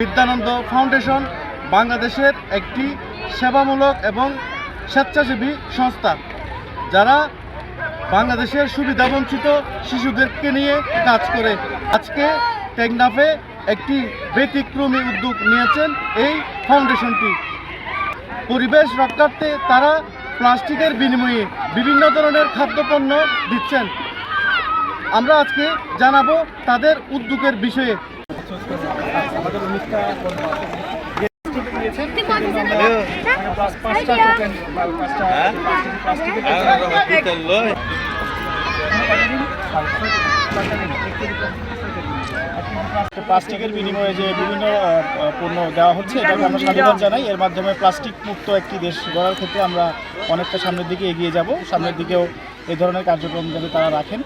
Bidyanondo foundation বাংলাদেশের একটি সেবামূলক এবং স্বেচ্ছাসেবী সংস্থা, যারা বাংলাদেশের সুবিধাবঞ্চিত শিশুদেরকে নিয়ে কাজ করে। আজকে টেকনাফে একটি ব্যতিক্রমী উদ্যোগ নিয়েছেন এই ফাউন্ডেশনটি। পরিবেশ রক্ষার্থে তারা প্লাস্টিকের বিনিময়ে বিভিন্ন ধরনের খাদ্যপণ্য দিচ্ছেন। আমরা আজকে জানাবো তাদের উদ্যোগের বিষয়ে। প্লাস্টিকের বিনিময়ে যে বিভিন্ন পণ্য দেওয়া হচ্ছে, এটাকে আমরা সাধুবাদ জানাই। এর মাধ্যমে প্লাস্টিক মুক্ত একটি দেশ গড়ার ক্ষেত্রে আমরা অনেকটা সামনের দিকে এগিয়ে যাব। সামনের দিকেও এই ধরনের কার্যক্রম যাতে তারা রাখেন,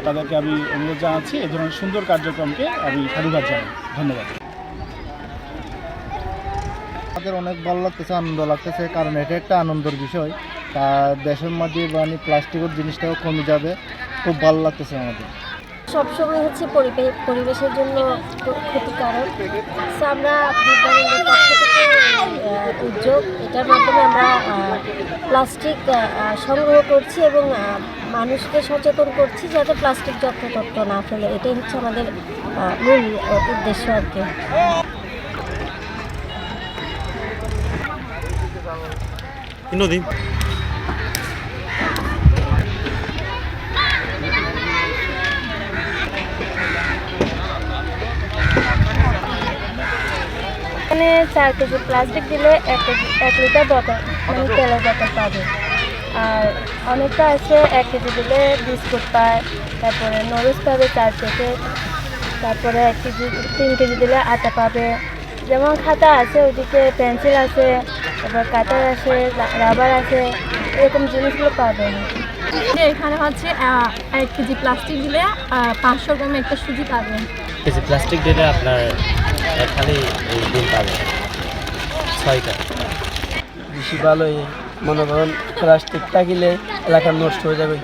তাদেরকে আমি অনুরোধ জানাচ্ছি। এই ধরনের সুন্দর কার্যক্রমকে আমি সাধুবাদ জানাই। ধন্যবাদ। আমাদের অনেক ভালো লাগতেছে, আনন্দ লাগতেছে, কারণ এটা একটা আনন্দের বিষয়। তা দেশের মধ্যে মানে প্লাস্টিকের জিনিসটাও কমে যাবে, খুব ভালো লাগতেছে আমাদের। সবসময় হচ্ছে পরিবেশের জন্য ক্ষতিকারক। সো আমরা বিদ্যালয়ের পক্ষ থেকে উদ্যোগ, এটার মাধ্যমে আমরা প্লাস্টিক সংগ্রহ করছি এবং মানুষকে সচেতন করছি যাতে প্লাস্টিক যত্রতত্র না ফেলে। এটাই হচ্ছে আমাদের মূল উদ্দেশ্য আর কি। নদী এখানে 4 কেজি প্লাস্টিক দিলে 1 লিটার বোতল মানে তেলের বোতল পাবে। আর অনেকটা আছে 1 কেজি দিলে বিস্কুট পায়, তারপরে নুডলস পাবে 4 প্যাকেট, তারপরে 1 কেজি 3 কেজি দিলে আটা পাবে। যেমন খাতা আছে, ওইদিকে পেন্সিল আছে, তারপর কাটার আছে, রাবার আছে, এরকম জিনিসগুলো পাবে। এখানে হচ্ছে 1 কেজি প্লাস্টিক দিলে 500 গ্রাম একটা সুজি পাবেন। কেজি প্লাস্টিক দিলে আপনার খালি এই দিন পাবেন 6টা। বেশি ভালোই মনে করেন প্লাস্টিক থাকিলে এলাকা নষ্ট হয়ে যাবে,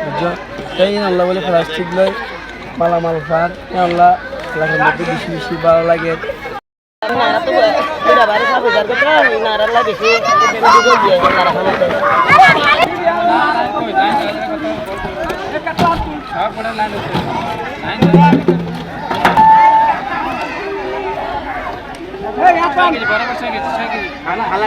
বুঝছো? তাই আল্লাহ বলে প্লাস্টিক লয় মালামাল ফার আল্লাহ এলাকার মধ্যে বেশি বেশি ভালো লাগে। হালা